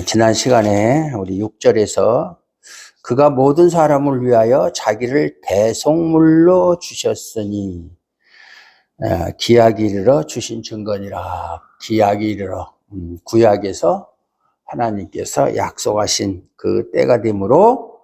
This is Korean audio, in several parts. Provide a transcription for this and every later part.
지난 시간에 우리 6절에서 그가 모든 사람을 위하여 자기를 대속물로 주셨으니 기약이 이르러 주신 증거니라. 기약이 이르러 구약에서 하나님께서 약속하신 그 때가 되므로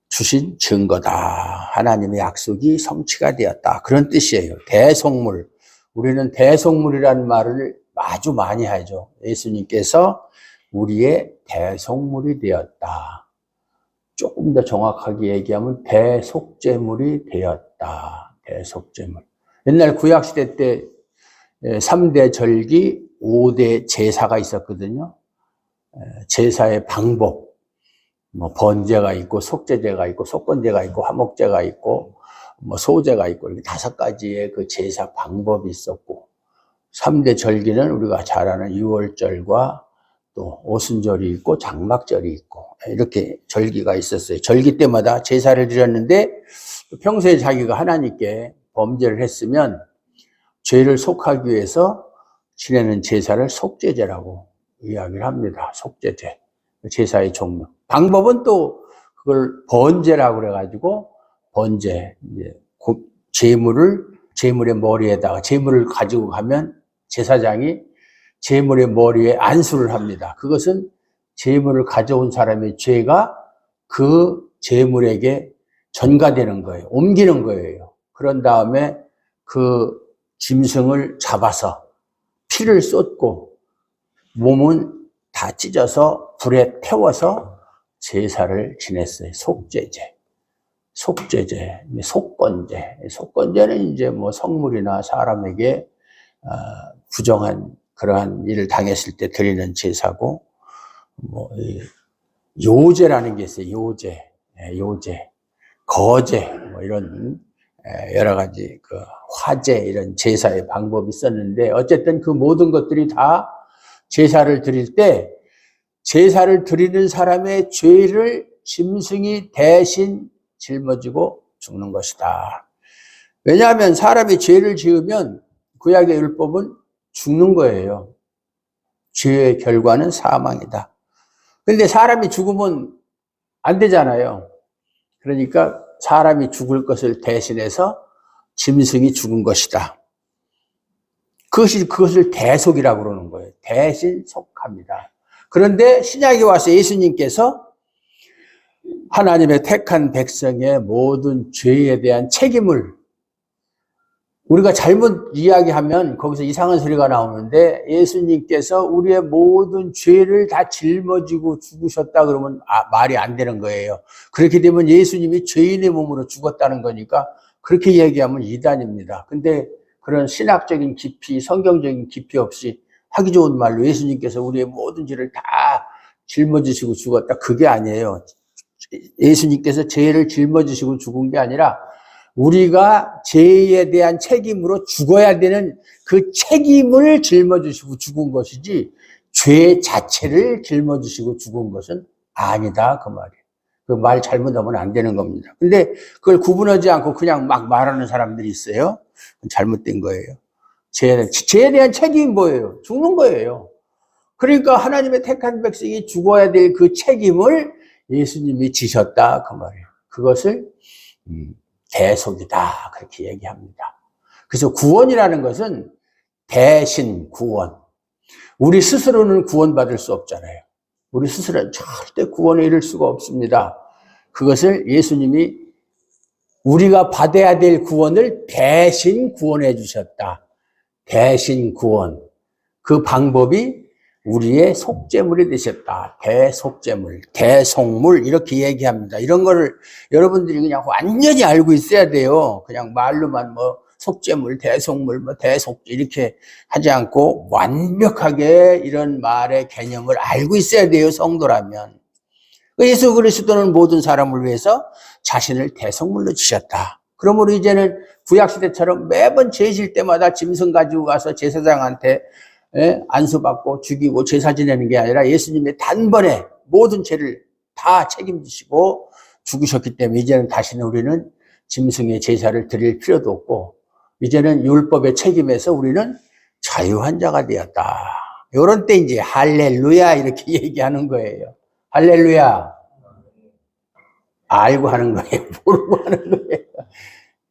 주신 증거다. 하나님의 약속이 성취가 되었다. 그런 뜻이에요. 대속물. 우리는 대속물이라는 말을 아주 많이 하죠. 예수님께서 우리의 대속물이 되었다. 조금 더 정확하게 얘기하면 대속제물이 되었다. 대속제물. 옛날 구약시대 때 3대 절기, 5대 제사가 있었거든요. 제사의 방법, 번제가 있고, 속죄제가 있고, 속건제가 있고, 화목제가 있고, 소제가 있고, 이렇게 5가지의 그 제사 방법이 있었고, 3대 절기는 우리가 잘 아는 유월절과 또 오순절이 있고 장막절이 있고 이렇게 절기가 있었어요. 절기 때마다 제사를 드렸는데 평소에 자기가 하나님께 범죄를 했으면 죄를 속하기 위해서 지내는 제사를 속죄제라고 이야기를 합니다. 속죄제, 제사의 종류. 방법은 또 그걸 번제라고 그래가지고 번제, 제물의 머리에다가 제물을 가지고 가면 제사장이 제물의 머리에 안수를 합니다. 그것은 제물을 가져온 사람의 죄가 그 제물에게 전가되는 거예요. 옮기는 거예요. 그런 다음에 그 짐승을 잡아서 피를 쏟고 몸은 다 찢어서 불에 태워서 제사를 지냈어요. 속죄제, 속건제. 속건제는 이제 성물이나 사람에게 부정한 그러한 일을 당했을 때 드리는 제사고, 요제라는 게 있어요. 요제, 거제, 이런 여러 가지 그 화제 이런 제사의 방법이 있었는데 어쨌든 그 모든 것들이 다 제사를 드릴 때 제사를 드리는 사람의 죄를 짐승이 대신 짊어지고 죽는 것이다. 왜냐하면 사람이 죄를 지으면 구약의 율법은 죽는 거예요. 죄의 결과는 사망이다. 그런데 사람이 죽으면 안 되잖아요. 그러니까 사람이 죽을 것을 대신해서 짐승이 죽은 것이다. 그것을 대속이라고 그러는 거예요. 대신 속합니다. 그런데 신약에 와서 예수님께서 하나님의 택한 백성의 모든 죄에 대한 책임을 우리가 잘못 이야기하면 거기서 이상한 소리가 나오는데 예수님께서 우리의 모든 죄를 다 짊어지고 죽으셨다 그러면 말이 안 되는 거예요. 그렇게 되면 예수님이 죄인의 몸으로 죽었다는 거니까 그렇게 얘기하면 이단입니다. 근데 그런 신학적인 깊이, 성경적인 깊이 없이 하기 좋은 말로 예수님께서 우리의 모든 죄를 다 짊어지시고 죽었다. 그게 아니에요. 예수님께서 죄를 짊어지시고 죽은 게 아니라 우리가 죄에 대한 책임으로 죽어야 되는 그 책임을 짊어지시고 죽은 것이지 죄 자체를 짊어지시고 죽은 것은 아니다 그 말이에요. 그 말 잘못하면 안 되는 겁니다. 근데 그걸 구분하지 않고 그냥 막 말하는 사람들이 있어요. 잘못된 거예요. 죄에 대한 책임이 뭐예요? 죽는 거예요. 그러니까 하나님의 택한 백성이 죽어야 될 그 책임을 예수님이 지셨다 그 말이에요. 그것을 대속이다 그렇게 얘기합니다. 그래서 구원이라는 것은 대신 구원. 우리 스스로는 구원받을 수 없잖아요. 우리 스스로는 절대 구원에 이를 수가 없습니다. 그것을 예수님이 우리가 받아야 될 구원을 대신 구원해 주셨다. 대신 구원. 그 방법이 우리의 속죄물이 되셨다. 대속죄물, 대속물 이렇게 얘기합니다. 이런 거를 여러분들이 그냥 완전히 알고 있어야 돼요. 그냥 말로만 속죄물, 대속물, 대속 이렇게 하지 않고 완벽하게 이런 말의 개념을 알고 있어야 돼요. 성도라면. 예수 그리스도는 모든 사람을 위해서 자신을 대속물로 주셨다. 그러므로 이제는 구약시대처럼 매번 죄 질 때마다 짐승 가지고 가서 제사장한테 안수받고 죽이고 제사 지내는 게 아니라 예수님의 단번에 모든 죄를 다 책임지시고 죽으셨기 때문에 이제는 다시는 우리는 짐승의 제사를 드릴 필요도 없고 이제는 율법의 책임에서 우리는 자유한 자가 되었다. 요런 때 이제 할렐루야 이렇게 얘기하는 거예요. 할렐루야. 알고 하는 거예요. 모르고 하는 거예요.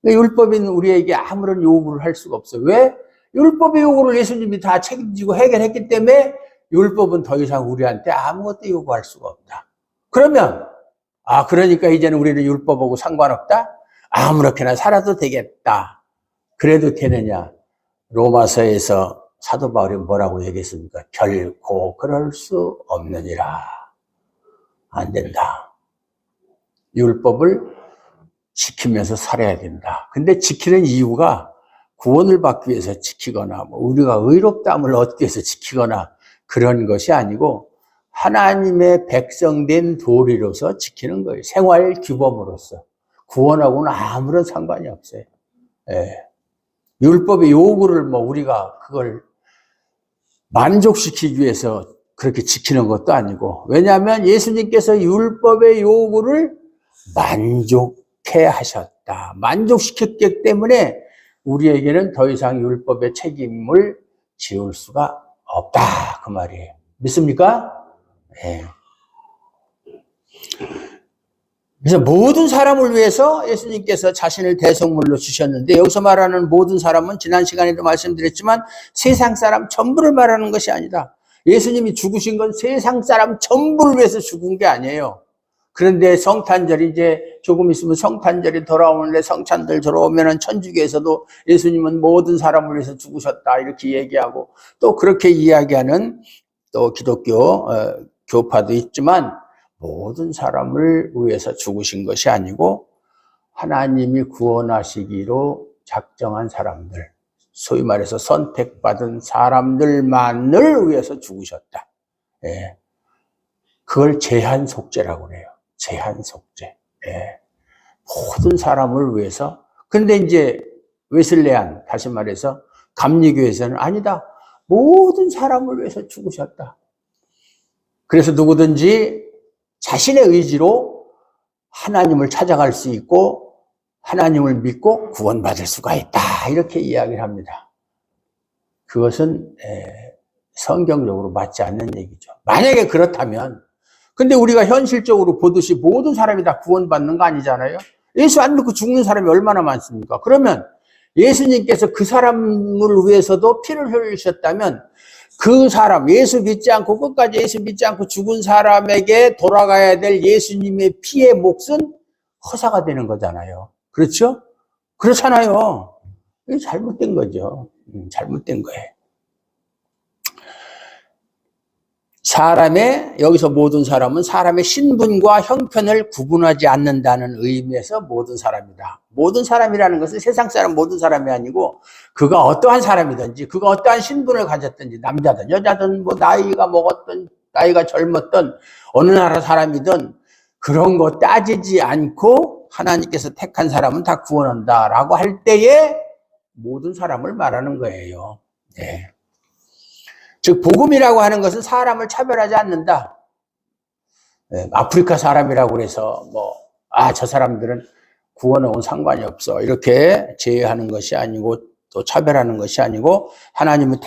율법인 우리에게 아무런 요구를 할 수가 없어요. 왜? 율법의 요구를 예수님이 다 책임지고 해결했기 때문에 율법은 더 이상 우리한테 아무것도 요구할 수가 없다. 그러면 그러니까 이제는 우리는 율법하고 상관없다? 아무렇게나 살아도 되겠다. 그래도 되느냐? 로마서에서 사도 바울이 뭐라고 얘기했습니까? 결코 그럴 수 없느니라. 안 된다. 율법을 지키면서 살아야 된다. 근데 지키는 이유가 구원을 받기 위해서 지키거나 우리가 의롭다함을 얻기 위해서 지키거나 그런 것이 아니고 하나님의 백성된 도리로서 지키는 거예요. 생활 규범으로서. 구원하고는 아무런 상관이 없어요. 예. 율법의 요구를 우리가 그걸 만족시키기 위해서 그렇게 지키는 것도 아니고, 왜냐하면 예수님께서 율법의 요구를 만족해 하셨다. 만족시켰기 때문에 우리에게는 더 이상 율법의 책임을 지울 수가 없다. 그 말이에요. 믿습니까? 네. 그래서 모든 사람을 위해서 예수님께서 자신을 대속물로 주셨는데, 여기서 말하는 모든 사람은 지난 시간에도 말씀드렸지만 세상 사람 전부를 말하는 것이 아니다. 예수님이 죽으신 건 세상 사람 전부를 위해서 죽은 게 아니에요. 그런데 성탄절이 이제 조금 있으면 성탄절이 돌아오는데, 성탄절 돌아오면은 천주교에서도 예수님은 모든 사람을 위해서 죽으셨다 이렇게 얘기하고, 또 그렇게 이야기하는 또 기독교 교파도 있지만, 모든 사람을 위해서 죽으신 것이 아니고 하나님이 구원하시기로 작정한 사람들, 소위 말해서 선택받은 사람들만을 위해서 죽으셨다. 예. 그걸 제한속죄라고 그래요. 제한속죄. 예. 모든 사람을 위해서. 근데 이제 웨슬레안, 다시 말해서 감리교에서는 아니다. 모든 사람을 위해서 죽으셨다. 그래서 누구든지 자신의 의지로 하나님을 찾아갈 수 있고 하나님을 믿고 구원받을 수가 있다. 이렇게 이야기를 합니다. 그것은 성경적으로 맞지 않는 얘기죠. 만약에 그렇다면, 근데 우리가 현실적으로 보듯이 모든 사람이 다 구원받는 거 아니잖아요. 예수 안 믿고 죽는 사람이 얼마나 많습니까? 그러면 예수님께서 그 사람을 위해서도 피를 흘리셨다면 그 사람, 예수 믿지 않고 끝까지 예수 믿지 않고 죽은 사람에게 돌아가야 될 예수님의 피의 몫은 허사가 되는 거잖아요. 그렇죠? 그렇잖아요. 이게 잘못된 거죠. 잘못된 거예요. 여기서 모든 사람은 사람의 신분과 형편을 구분하지 않는다는 의미에서 모든 사람이다. 모든 사람이라는 것은 세상 사람 모든 사람이 아니고, 그가 어떠한 사람이든지, 그가 어떠한 신분을 가졌든지, 남자든 여자든 나이가 먹었든 나이가 젊었든 어느 나라 사람이든 그런 거 따지지 않고 하나님께서 택한 사람은 다 구원한다라고 할 때에 모든 사람을 말하는 거예요. 네. 즉 복음이라고 하는 것은 사람을 차별하지 않는다. 아프리카 사람이라고 해서 저 사람들은 구원하고는 상관이 없어 이렇게 제외하는 것이 아니고, 또 차별하는 것이 아니고, 하나님은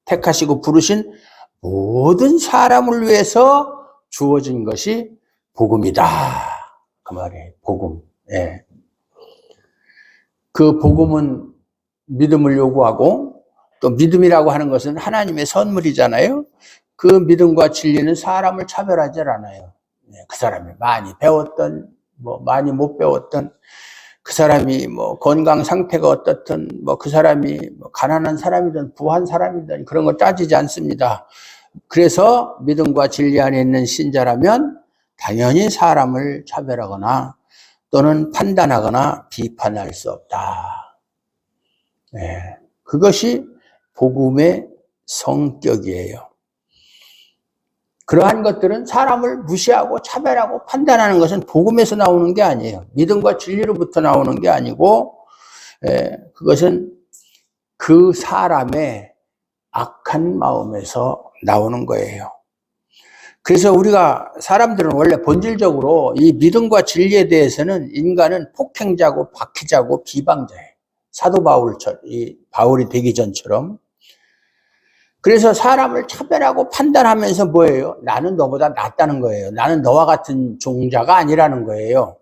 택하시고 부르신 모든 사람을 위해서 주어진 것이 복음이다. 그 말이에요. 복음. 예. 그 복음은 믿음을 요구하고, 또 믿음이라고 하는 것은 하나님의 선물이잖아요. 그 믿음과 진리는 사람을 차별하지 않아요. 그 사람이 많이 배웠던 많이 못 배웠던, 그 사람이 건강 상태가 어떻든, 그 사람이 가난한 사람이든 부한 사람이든 그런 거 따지지 않습니다. 그래서 믿음과 진리 안에 있는 신자라면 당연히 사람을 차별하거나 또는 판단하거나 비판할 수 없다. 네. 그것이 복음의 성격이에요. 그러한 것들은 사람을 무시하고 차별하고 판단하는 것은 복음에서 나오는 게 아니에요. 믿음과 진리로부터 나오는 게 아니고, 그것은 그 사람의 악한 마음에서 나오는 거예요. 그래서 우리가 사람들은 원래 본질적으로 이 믿음과 진리에 대해서는 인간은 폭행자고 박해자고 비방자예요. 사도 바울이 되기 전처럼. 그래서 사람을 차별하고 판단하면서 뭐예요? 나는 너보다 낫다는 거예요. 나는 너와 같은 종자가 아니라는 거예요.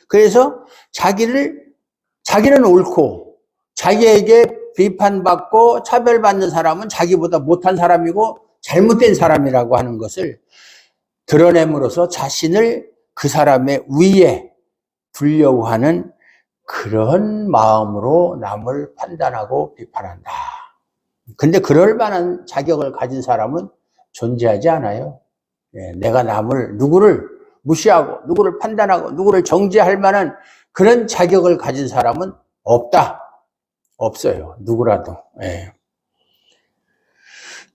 그래서 자기는 옳고 자기에게 비판받고 차별받는 사람은 자기보다 못한 사람이고 잘못된 사람이라고 하는 것을 드러냄으로써 자신을 그 사람의 위에 두려고 하는 그런 마음으로 남을 판단하고 비판한다. 근데 그럴 만한 자격을 가진 사람은 존재하지 않아요. 내가 누구를 무시하고 누구를 판단하고 누구를 정죄할 만한 그런 자격을 가진 사람은 없다. 없어요. 누구라도.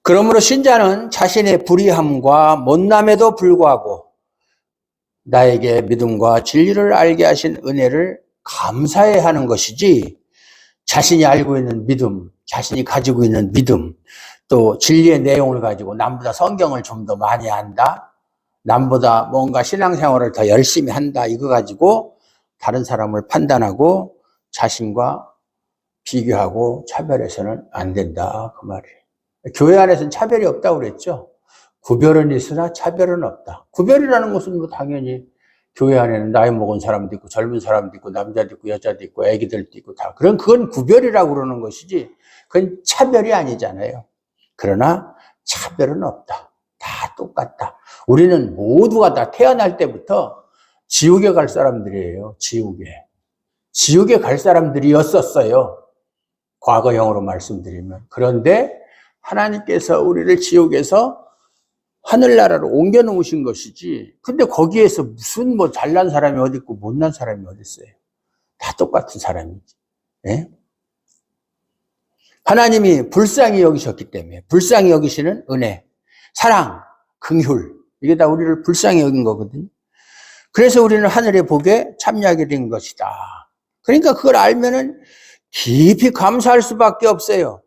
그러므로 신자는 자신의 불의함과 못남에도 불구하고 나에게 믿음과 진리를 알게 하신 은혜를 감사해야 하는 것이지, 자신이 알고 있는 믿음, 자신이 가지고 있는 믿음, 또 진리의 내용을 가지고 남보다 성경을 좀 더 많이 한다, 남보다 뭔가 신앙생활을 더 열심히 한다, 이거 가지고 다른 사람을 판단하고 자신과 비교하고 차별해서는 안 된다, 그 말이에요. 교회 안에서는 차별이 없다고 그랬죠. 구별은 있으나 차별은 없다. 구별이라는 것은 뭐 당연히 교회 안에는 나이 먹은 사람도 있고 젊은 사람도 있고 남자도 있고 여자도 있고 애기들도 있고 다 그건 구별이라고 그러는 것이지 그건 차별이 아니잖아요. 그러나 차별은 없다. 다 똑같다. 우리는 모두가 다 태어날 때부터 지옥에 갈 사람들이에요. 지옥에 갈 사람들이었었어요. 과거형으로 말씀드리면. 그런데 하나님께서 우리를 지옥에서 하늘나라로 옮겨 놓으신 것이지, 근데 거기에서 무슨 뭐 잘난 사람이 어디 있고 못난 사람이 어디 있어요. 다 똑같은 사람이지. 예? 하나님이 불쌍히 여기셨기 때문에, 불쌍히 여기시는 은혜, 사랑, 긍휼, 이게 다 우리를 불쌍히 여긴 거거든요. 그래서 우리는 하늘의 복에 참여하게 된 것이다. 그러니까 그걸 알면은 깊이 감사할 수밖에 없어요.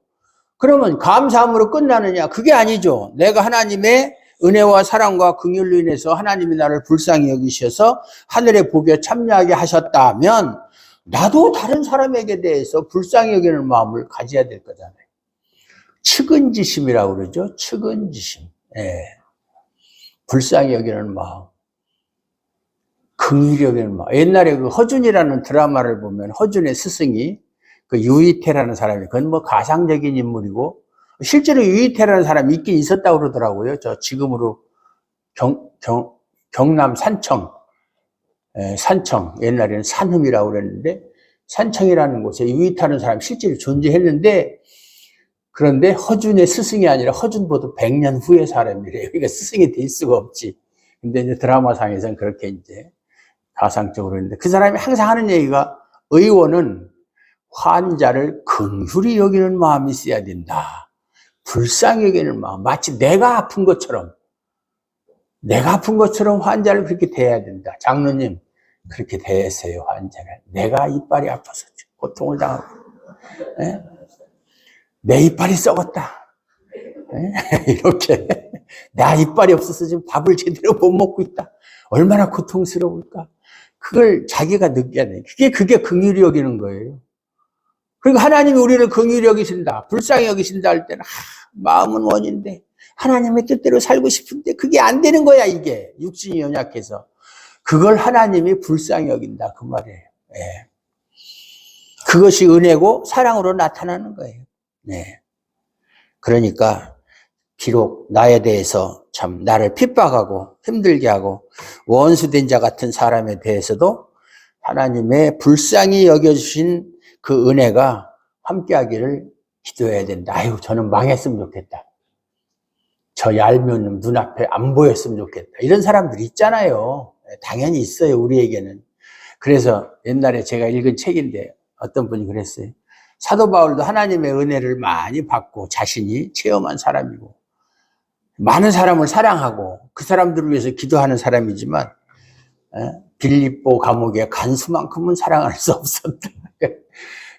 그러면 감사함으로 끝나느냐? 그게 아니죠. 내가 하나님의 은혜와 사랑과 긍휼로 인해서 하나님이 나를 불쌍히 여기셔서 하늘의 복에 참여하게 하셨다면 나도 다른 사람에게 대해서 불쌍히 여기는 마음을 가져야 될 거잖아요. 측은지심이라고 그러죠. 측은지심. 불쌍히 여기는 마음. 긍휼히 여기는 마음. 옛날에 그 허준이라는 드라마를 보면 허준의 스승이 그 유이태라는 사람이, 그건 뭐 가상적인 인물이고 실제로 유이태라는 사람이 있긴 있었다고 그러더라고요. 저 지금으로 경남 산청, 옛날에는 산흠이라고 그랬는데 산청이라는 곳에 유이태라는 사람이 실제로 존재했는데, 그런데 허준의 스승이 아니라 허준보다 100년 후의 사람이래요. 그러니까 스승이 될 수가 없지. 근데 이제 드라마상에서는 그렇게 이제 가상적으로 했는데, 그 사람이 항상 하는 얘기가, 의원은 환자를 긍휼히 여기는 마음이 있어야 된다. 불쌍히 여기는 마음. 마치 내가 아픈 것처럼 환자를 그렇게 대해야 된다. 장로님, 그렇게 대했어요, 환자를. 내가 이빨이 아파서 고통을 당하고, 내 이빨이 썩었다. 이렇게. 나 이빨이 없어서 지금 밥을 제대로 못 먹고 있다. 얼마나 고통스러울까. 그걸 자기가 느껴야 돼. 그게 긍휼히 여기는 거예요. 그리고 하나님이 우리를 긍휼히 여기신다, 불쌍히 여기신다 할 때는 마음은 원인데 하나님의 뜻대로 살고 싶은데 그게 안 되는 거야. 이게 육신이 연약해서 그걸 하나님이 불쌍히 여긴다, 그 말이에요. 그것이 은혜고 사랑으로 나타나는 거예요. 그러니까 비록 나에 대해서 참 나를 핍박하고 힘들게 하고 원수된 자 같은 사람에 대해서도 하나님의 불쌍히 여겨주신 그 은혜가 함께하기를 기도해야 된다. 아유, 저는 망했으면 좋겠다. 저 얄미운 눈앞에 안 보였으면 좋겠다. 이런 사람들이 있잖아요. 당연히 있어요, 우리에게는. 그래서 옛날에 제가 읽은 책인데 어떤 분이 그랬어요. 사도 바울도 하나님의 은혜를 많이 받고 자신이 체험한 사람이고 많은 사람을 사랑하고 그 사람들을 위해서 기도하는 사람이지만 빌립보 감옥의 간수만큼은 사랑할 수 없었다.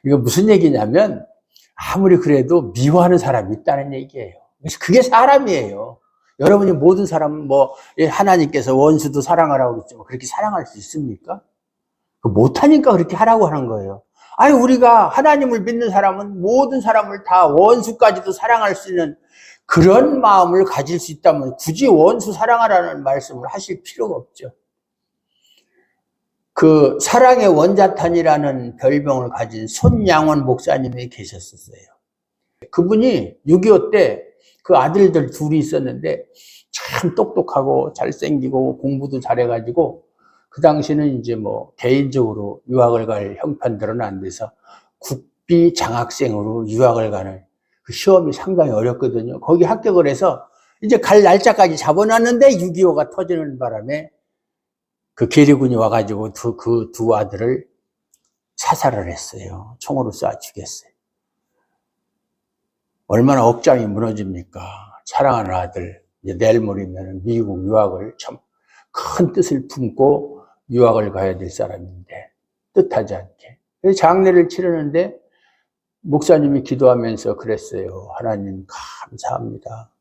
이거 무슨 얘기냐면 아무리 그래도 미워하는 사람이 있다는 얘기예요. 그게 사람이에요. 여러분이 모든 사람은 뭐 하나님께서 원수도 사랑하라고 그랬지만 그렇게 사랑할 수 있습니까? 못하니까 그렇게 하라고 하는 거예요. 아니, 우리가 하나님을 믿는 사람은 모든 사람을 다 원수까지도 사랑할 수 있는 그런 마음을 가질 수 있다면 굳이 원수 사랑하라는 말씀을 하실 필요가 없죠. 그 사랑의 원자탄이라는 별명을 가진 손양원 목사님이 계셨었어요. 그분이 6.25 때 그 아들들 둘이 있었는데 참 똑똑하고 잘생기고 공부도 잘해가지고 그 당시는 이제 뭐 개인적으로 유학을 갈 형편들은 안 돼서 국비 장학생으로 유학을 가는 그 시험이 상당히 어렵거든요. 거기 합격을 해서 이제 갈 날짜까지 잡아놨는데 6.25가 터지는 바람에 그 계리군이 와가지고 그 두 아들을 사살을 했어요. 총으로 쏴 죽였어요. 얼마나 억장이 무너집니까? 사랑하는 아들, 이제 내일 모레면 미국 유학을 참 큰 뜻을 품고 유학을 가야 될 사람인데 뜻하지 않게. 그래서 장례를 치르는데 목사님이 기도하면서 그랬어요. 하나님 감사합니다.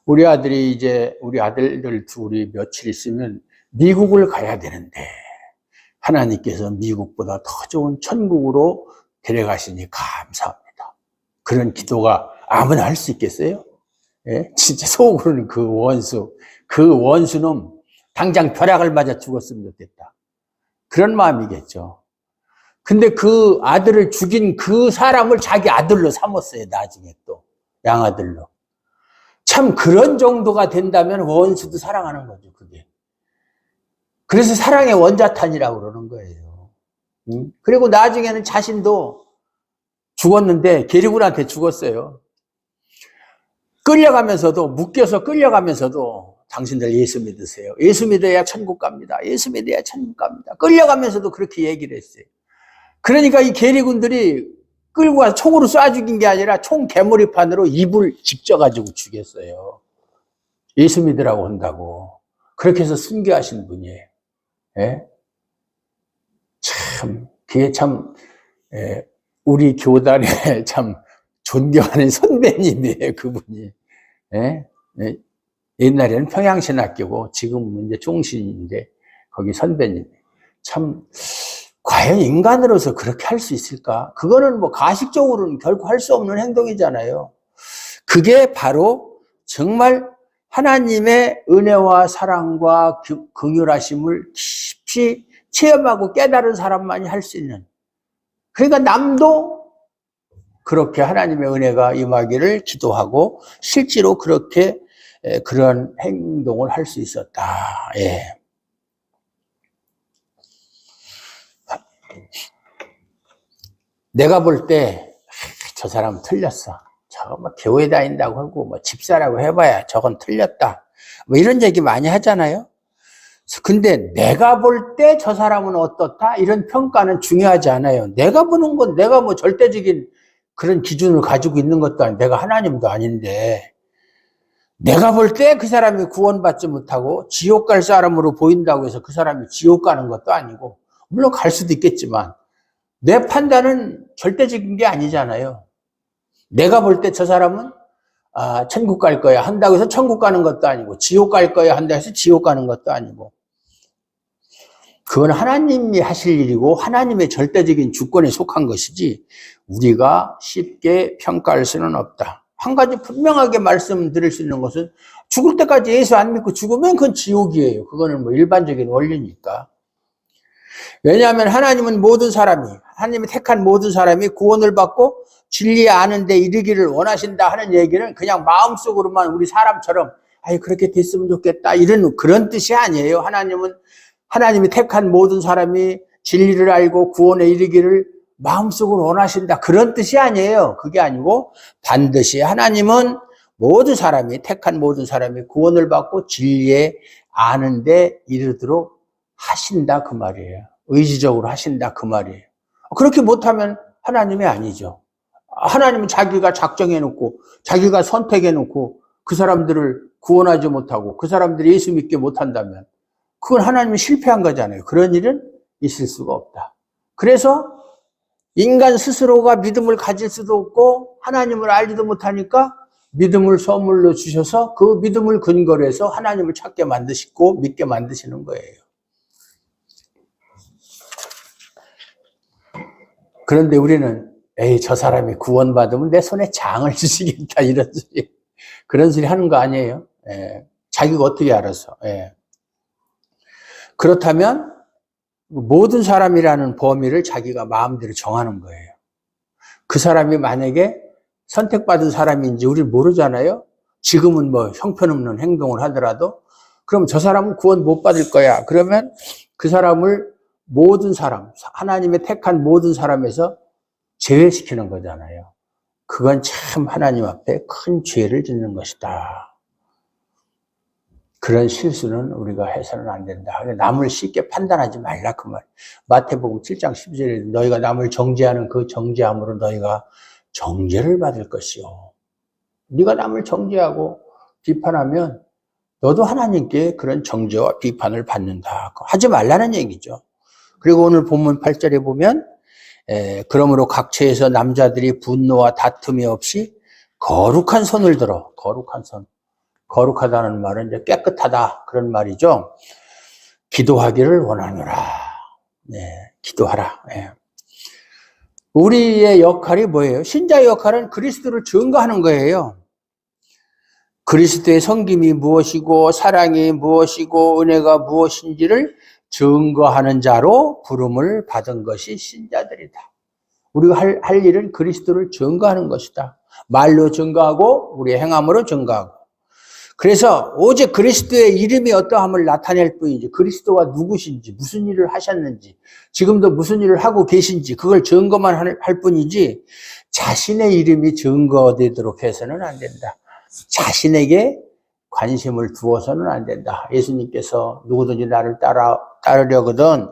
우리 아들들 둘이 며칠 있으면 미국을 가야 되는데 하나님께서 미국보다 더 좋은 천국으로 데려가시니 감사합니다. 그런 기도가 아무나 할 수 있겠어요? 예? 진짜 속으로는 그 원수놈 당장 벼락을 맞아 죽었으면 좋겠다. 그런 마음이겠죠. 근데 그 아들을 죽인 그 사람을 자기 아들로 삼았어요. 나중에 또 양아들로. 참 그런 정도가 된다면 원수도 사랑하는 거죠. 그게. 그래서 사랑의 원자탄이라고 그러는 거예요. 그리고 나중에는 자신도 죽었는데 계리군한테 죽었어요. 묶여서 끌려가면서도 당신들 예수 믿으세요. 예수 믿어야 천국 갑니다. 예수 믿어야 천국 갑니다. 끌려가면서도 그렇게 얘기를 했어요. 그러니까 이 계리군들이 끌고 와서 총으로 쏴 죽인 게 아니라 총 개머리판으로 입을 직져가지고 죽였어요. 예수 믿으라고 한다고. 그렇게 해서 순교하신 분이에요. 예? 참, 그게 참, 우리 교단에 참 존경하는 선배님이에요, 그분이. 예? 옛날에는 평양신학교고 지금은 이제 종신인데 거기 선배님. 참, 과연 인간으로서 그렇게 할 수 있을까? 그거는 뭐 가식적으로는 결코 할 수 없는 행동이잖아요. 그게 바로 정말 하나님의 은혜와 사랑과 긍휼하심을 깊이 체험하고 깨달은 사람만이 할 수 있는. 그러니까 남도 그렇게 하나님의 은혜가 임하기를 기도하고 실제로 그렇게 그런 행동을 할 수 있었다. 예. 내가 볼 때 저 사람 틀렸어. 저거 뭐 교회 다닌다고 하고 뭐 집사라고 해봐야 저건 틀렸다. 뭐 이런 얘기 많이 하잖아요. 근데 내가 볼 때 저 사람은 어떻다? 이런 평가는 중요하지 않아요. 내가 보는 건 내가 뭐 절대적인 그런 기준을 가지고 있는 것도 아니고 내가 하나님도 아닌데 내가 볼 때 그 사람이 구원받지 못하고 지옥 갈 사람으로 보인다고 해서 그 사람이 지옥 가는 것도 아니고 물론 갈 수도 있겠지만 내 판단은 절대적인 게 아니잖아요. 내가 볼 때 저 사람은 천국 갈 거야 한다고 해서 천국 가는 것도 아니고 지옥 갈 거야 한다고 해서 지옥 가는 것도 아니고 그건 하나님이 하실 일이고 하나님의 절대적인 주권에 속한 것이지 우리가 쉽게 평가할 수는 없다. 한 가지 분명하게 말씀드릴 수 있는 것은 죽을 때까지 예수 안 믿고 죽으면 그건 지옥이에요. 그거는 뭐 일반적인 원리니까. 왜냐하면 하나님은 하나님이 택한 모든 사람이 구원을 받고 진리에 아는 데 이르기를 원하신다 하는 얘기는 그냥 마음속으로만 우리 사람처럼 그렇게 됐으면 좋겠다 이런 그런 뜻이 아니에요. 하나님이 택한 모든 사람이 진리를 알고 구원에 이르기를 마음속으로 원하신다 그런 뜻이 아니에요. 그게 아니고 반드시 하나님은 택한 모든 사람이 구원을 받고 진리에 아는 데 이르도록 하신다 그 말이에요. 의지적으로 하신다 그 말이에요. 그렇게 못하면 하나님이 아니죠. 하나님은 자기가 작정해놓고 자기가 선택해놓고 그 사람들을 구원하지 못하고 그 사람들이 예수 믿게 못한다면 그건 하나님이 실패한 거잖아요. 그런 일은 있을 수가 없다. 그래서 인간 스스로가 믿음을 가질 수도 없고 하나님을 알지도 못하니까 믿음을 선물로 주셔서 그 믿음을 근거로 해서 하나님을 찾게 만드시고 믿게 만드시는 거예요. 그런데 우리는 저 사람이 구원받으면 내 손에 장을 주시겠다 이런 소리. 그런 소리 하는 거 아니에요? 예. 자기가 어떻게 알아서. 예. 그렇다면 모든 사람이라는 범위를 자기가 마음대로 정하는 거예요. 그 사람이 만약에 선택받은 사람인지 우리 모르잖아요. 지금은 뭐 형편없는 행동을 하더라도 그럼 저 사람은 구원 못 받을 거야. 그러면 그 사람을 모든 사람, 하나님의 택한 모든 사람에서 제외시키는 거잖아요. 그건 참 하나님 앞에 큰 죄를 짓는 것이다. 그런 실수는 우리가 해서는 안 된다. 남을 쉽게 판단하지 말라 그 말. 마태복음 7장 12절에 너희가 남을 정죄하는 그 정죄함으로 너희가 정죄를 받을 것이요. 네가 남을 정죄하고 비판하면 너도 하나님께 그런 정죄와 비판을 받는다. 하지 말라는 얘기죠. 그리고 오늘 본문 8절에 보면 그러므로 각처에서 남자들이 분노와 다툼이 없이 거룩한 손을 들어. 거룩한 손. 거룩하다는 말은 이제 깨끗하다 그런 말이죠. 기도하기를 원하노라. 네, 기도하라. 네. 우리의 역할이 뭐예요? 신자의 역할은 그리스도를 증거하는 거예요. 그리스도의 섬김이 무엇이고 사랑이 무엇이고 은혜가 무엇인지를 증거하는 자로 부름을 받은 것이 신자들이다. 우리가 할 일은 그리스도를 증거하는 것이다. 말로 증거하고 우리의 행함으로 증거하고. 그래서 오직 그리스도의 이름이 어떠함을 나타낼 뿐이지 그리스도가 누구신지 무슨 일을 하셨는지 지금도 무슨 일을 하고 계신지 그걸 증거만 할 뿐이지 자신의 이름이 증거되도록 해서는 안 된다. 자신에게 관심을 두어서는 안 된다. 예수님께서 누구든지 나를 따르려거든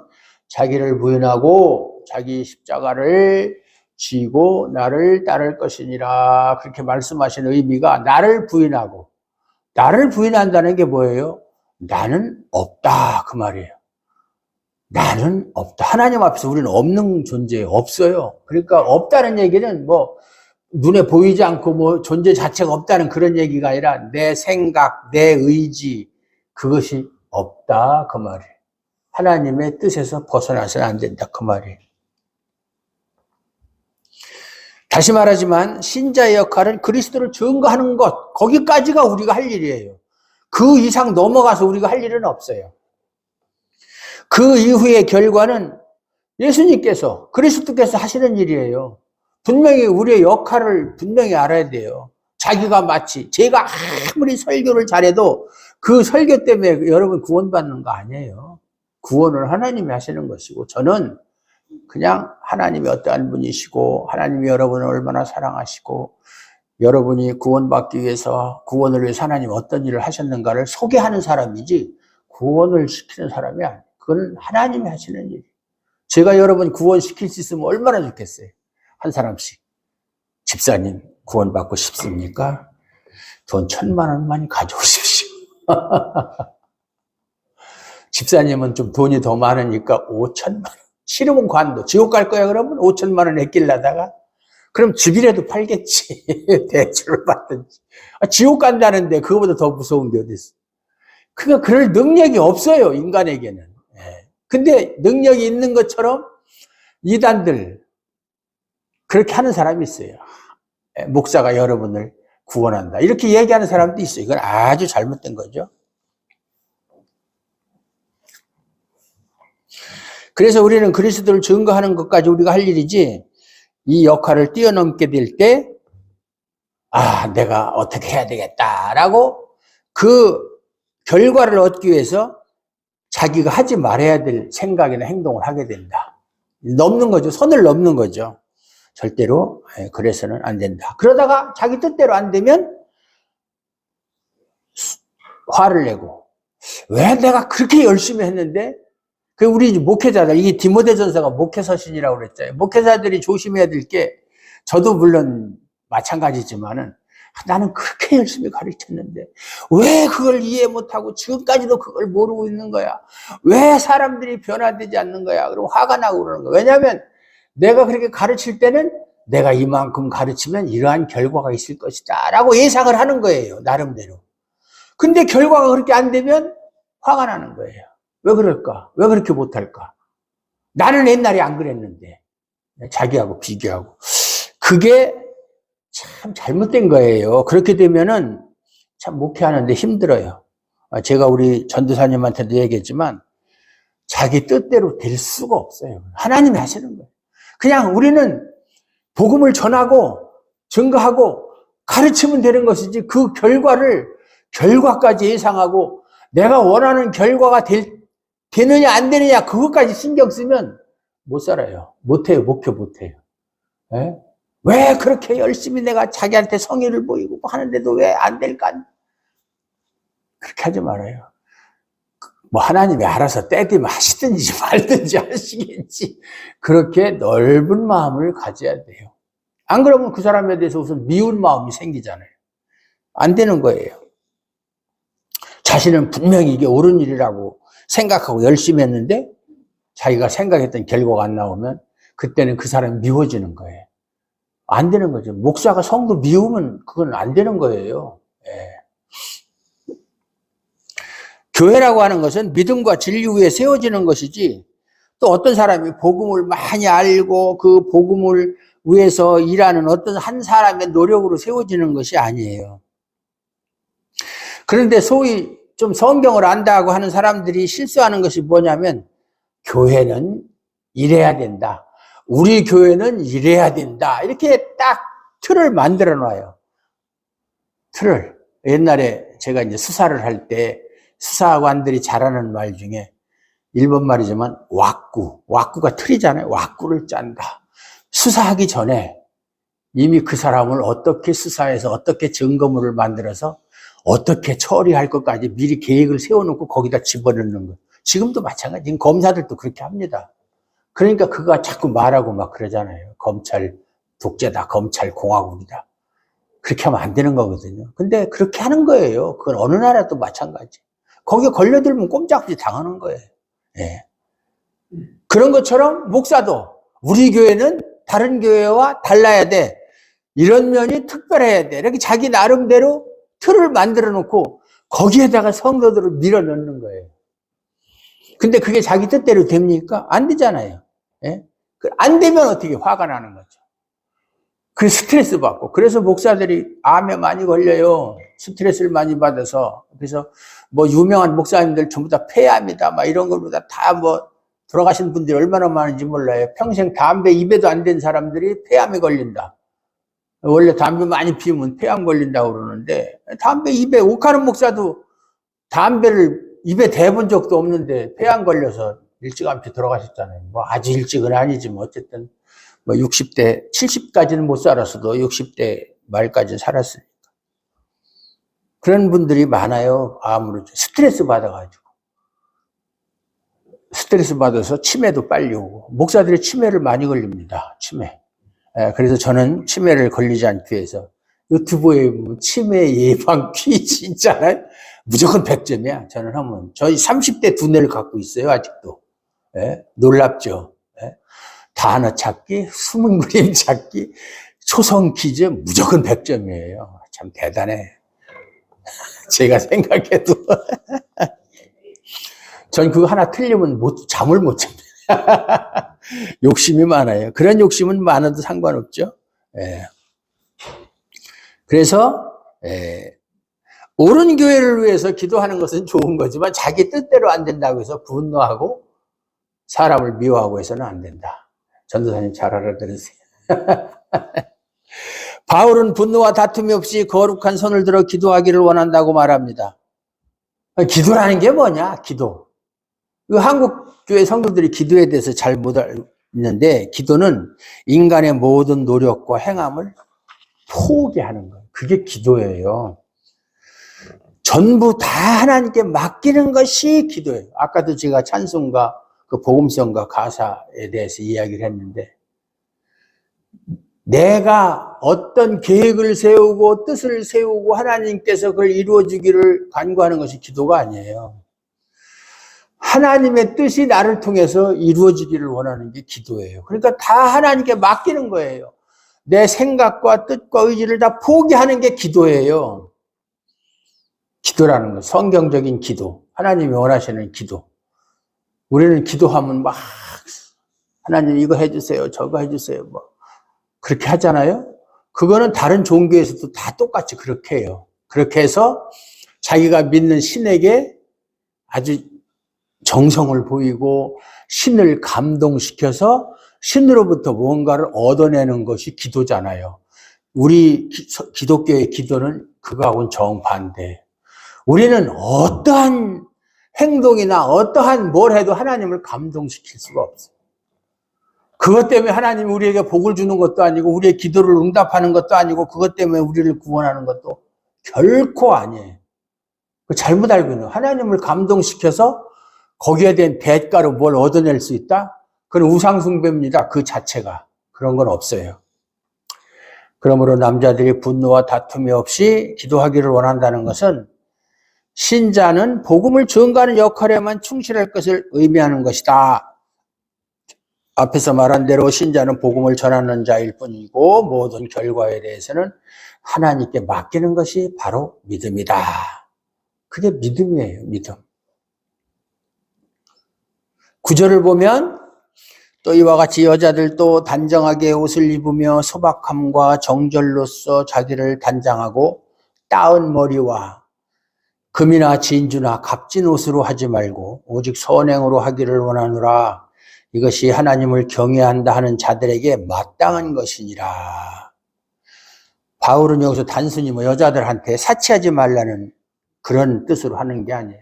자기를 부인하고 자기 십자가를 지고 나를 따를 것이니라. 그렇게 말씀하신 의미가 나를 부인한다는 게 뭐예요? 나는 없다 그 말이에요. 나는 없다. 하나님 앞에서 우리는 없는 존재예요. 없어요. 그러니까 없다는 얘기는 뭐 눈에 보이지 않고 뭐 존재 자체가 없다는 그런 얘기가 아니라 내 생각, 내 의지 그것이 없다 그 말이에요. 하나님의 뜻에서 벗어나서는 안 된다 그 말이에요. 다시 말하지만 신자의 역할은 그리스도를 증거하는 것 거기까지가 우리가 할 일이에요. 그 이상 넘어가서 우리가 할 일은 없어요. 그 이후의 결과는 예수님께서 그리스도께서 하시는 일이에요. 분명히 우리의 역할을 분명히 알아야 돼요. 자기가 마치 제가 아무리 설교를 잘해도 그 설교 때문에 여러분 구원받는 거 아니에요. 구원을 하나님이 하시는 것이고 저는 그냥 하나님이 어떠한 분이시고 하나님이 여러분을 얼마나 사랑하시고 여러분이 구원받기 위해서 구원을 위해서 하나님이 어떤 일을 하셨는가를 소개하는 사람이지 구원을 시키는 사람이 아니에요. 그건 하나님이 하시는 일. 제가 여러분 구원시킬 수 있으면 얼마나 좋겠어요. 한 사람씩. 집사님 구원받고 싶습니까? 돈 1,000만 원만 가져오십시오. 집사님은 좀 돈이 더 많으니까 5,000만 원. 싫으면 관도. 지옥 갈 거야 그러면 5,000만 원 애낄라다가 그럼 집이라도 팔겠지. 대출을 받든지. 지옥 간다는데 그거보다 더 무서운 게 어디 있어. 그러니까 그럴 능력이 없어요 인간에게는. 근데 능력이 있는 것처럼 이단들 그렇게 하는 사람이 있어요. 목사가 여러분을 구원한다 이렇게 얘기하는 사람도 있어요. 이건 아주 잘못된 거죠. 그래서 우리는 그리스도를 증거하는 것까지 우리가 할 일이지 이 역할을 뛰어넘게 될 때 내가 어떻게 해야 되겠다라고 그 결과를 얻기 위해서 자기가 하지 말아야 될 생각이나 행동을 하게 된다. 넘는 거죠. 선을 넘는 거죠. 절대로 그래서는 안 된다. 그러다가 자기 뜻대로 안 되면 화를 내고 왜 내가 그렇게 열심히 했는데 그 우리 목회자들 이게 디모데전서가 목회서신이라고 그랬잖아요. 목회자들이 조심해야 될 게 저도 물론 마찬가지지만은 나는 그렇게 열심히 가르쳤는데 왜 그걸 이해 못하고 지금까지도 그걸 모르고 있는 거야? 왜 사람들이 변화되지 않는 거야? 그럼 화가 나고 그러는 거야. 왜냐하면 내가 그렇게 가르칠 때는 내가 이만큼 가르치면 이러한 결과가 있을 것이다 라고 예상을 하는 거예요. 나름대로. 근데 결과가 그렇게 안 되면 화가 나는 거예요. 왜 그럴까? 왜 그렇게 못할까? 나는 옛날에 안 그랬는데. 자기하고 비교하고. 그게 참 잘못된 거예요. 그렇게 되면은 참 목회하는데 힘들어요. 제가 우리 전도사님한테도 얘기했지만 자기 뜻대로 될 수가 없어요. 하나님이 하시는 거예요. 그냥 우리는 복음을 전하고 증거하고 가르치면 되는 것이지 그 결과까지 예상하고 내가 원하는 결과가 되느냐 안 되느냐 그것까지 신경 쓰면 못 살아요. 못해요. 목표 못해요. 예? 왜 그렇게 열심히 내가 자기한테 성의를 보이고 하는데도 왜 안 될까? 그렇게 하지 말아요. 뭐 하나님이 알아서 때되면 하시든지 말든지 하시겠지. 그렇게 넓은 마음을 가져야 돼요. 안 그러면 그 사람에 대해서 우선 미운 마음이 생기잖아요. 안 되는 거예요. 자신은 분명히 이게 옳은 일이라고 생각하고 열심히 했는데 자기가 생각했던 결과가 안 나오면 그때는 그 사람이 미워지는 거예요. 안 되는 거죠. 목사가 성도 미우면 그건 안 되는 거예요. 예. 교회라고 하는 것은 믿음과 진리 위에 세워지는 것이지 또 어떤 사람이 복음을 많이 알고 그 복음을 위해서 일하는 어떤 한 사람의 노력으로 세워지는 것이 아니에요. 그런데 소위 좀 성경을 안다고 하는 사람들이 실수하는 것이 뭐냐면 교회는 이래야 된다. 우리 교회는 이래야 된다. 이렇게 딱 틀을 만들어 놔요. 틀을. 옛날에 제가 이제 수사를 할 때 수사관들이 잘하는 말 중에 일본 말이지만 왁구가 틀이잖아요. 왁구를 짠다. 수사하기 전에 이미 그 사람을 어떻게 수사해서 어떻게 증거물을 만들어서 어떻게 처리할 것까지 미리 계획을 세워놓고 거기다 집어넣는 거. 지금도 마찬가지. 지금 검사들도 그렇게 합니다. 그러니까 그가 자꾸 말하고 막 그러잖아요. 검찰 독재다. 검찰 공화국이다. 그렇게 하면 안 되는 거거든요. 근데 그렇게 하는 거예요. 그건 어느 나라도 마찬가지. 거기에 걸려들면 꼼짝없이 당하는 거예요. 예. 그런 것처럼 목사도 우리 교회는 다른 교회와 달라야 돼. 이런 면이 특별해야 돼. 이렇게 자기 나름대로 틀을 만들어 놓고 거기에다가 성도들을 밀어 넣는 거예요. 근데 그게 자기 뜻대로 됩니까? 안 되잖아요. 예? 안 되면 어떻게 화가 나는 거죠. 그 스트레스 받고. 그래서 목사들이 암에 많이 걸려요. 스트레스를 많이 받아서. 그래서 뭐 유명한 목사님들 전부 다 폐암이다. 막 이런 것보다 다 뭐 돌아가신 분들이 얼마나 많은지 몰라요. 평생 담배 입에도 안 된 사람들이 폐암에 걸린다. 원래 담배 많이 피우면 폐암 걸린다고 그러는데 담배 입에 옥하는 목사도 담배를 입에 대본 적도 없는데 폐암 걸려서 일찌감치 돌아가셨잖아요. 뭐 아주 일찍은 아니지만 어쨌든 뭐 60대, 70까지는 못 살았어도 60대 말까지는 살았으니까. 그런 분들이 많아요. 암으로 스트레스 받아가지고. 스트레스 받아서 치매도 빨리 오고. 목사들이 치매를 많이 걸립니다. 치매. 그래서 저는 치매를 걸리지 않기 위해서 유튜브에 치매 예방 퀴즈 있잖아요. 무조건 100점이야. 저는 하면. 저희 30대 두뇌를 갖고 있어요. 아직도. 놀랍죠. 단어 찾기, 숨은 그림 찾기, 초성 퀴즈 무조건 100점이에요. 참 대단해. 제가 생각해도. 전 그거 하나 틀리면 잠을 못 잡니다. 욕심이 많아요. 그런 욕심은 많아도 상관없죠. 그래서 옳은 교회를 위해서 기도하는 것은 좋은 거지만 자기 뜻대로 안 된다고 해서 분노하고 사람을 미워하고 해서는 안 된다. 전도사님 잘 알아들으세요. 바울은 분노와 다툼이 없이 거룩한 손을 들어 기도하기를 원한다고 말합니다. 기도라는 게 뭐냐? 기도. 한국 교회 성도들이 기도에 대해서 잘 못 알는데 기도는 인간의 모든 노력과 행함을 포기하는 거예요. 그게 기도예요. 전부 다 하나님께 맡기는 것이 기도예요. 아까도 제가 찬송가, 그 복음성가 가사에 대해서 이야기를 했는데 내가 어떤 계획을 세우고 뜻을 세우고 하나님께서 그걸 이루어주기를 간구하는 것이 기도가 아니에요. 하나님의 뜻이 나를 통해서 이루어지기를 원하는 게 기도예요. 그러니까 다 하나님께 맡기는 거예요. 내 생각과 뜻과 의지를 다 포기하는 게 기도예요. 기도라는 거, 성경적인 기도, 하나님이 원하시는 기도. 우리는 기도하면 막 하나님 이거 해주세요, 저거 해주세요, 뭐 그렇게 하잖아요. 그거는 다른 종교에서도 다 똑같이 그렇게 해요. 그렇게 해서 자기가 믿는 신에게 아주 정성을 보이고 신을 감동시켜서 신으로부터 뭔가를 얻어내는 것이 기도잖아요. 우리 기독교의 기도는 그거하고는 정반대. 우리는 어떠한 행동이나 어떠한 뭘 해도 하나님을 감동시킬 수가 없어요. 그것 때문에 하나님이 우리에게 복을 주는 것도 아니고 우리의 기도를 응답하는 것도 아니고 그것 때문에 우리를 구원하는 것도 결코 아니에요. 잘못 알고 있는 거예요. 하나님을 감동시켜서 거기에 대한 대가로 뭘 얻어낼 수 있다? 그건 우상숭배입니다. 그 자체가. 그런 건 없어요. 그러므로 남자들이 분노와 다툼이 없이 기도하기를 원한다는 것은 신자는 복음을 전가하는 역할에만 충실할 것을 의미하는 것이다. 앞에서 말한 대로 신자는 복음을 전하는 자일 뿐이고 모든 결과에 대해서는 하나님께 맡기는 것이 바로 믿음이다. 그게 믿음이에요. 믿음. 구절을 보면 또 이와 같이 여자들도 단정하게 옷을 입으며 소박함과 정절로서 자기를 단장하고 따은 머리와 금이나 진주나 값진 옷으로 하지 말고 오직 선행으로 하기를 원하노라. 이것이 하나님을 경외한다 하는 자들에게 마땅한 것이니라. 바울은 여기서 단순히 여자들한테 사치하지 말라는 그런 뜻으로 하는 게 아니에요.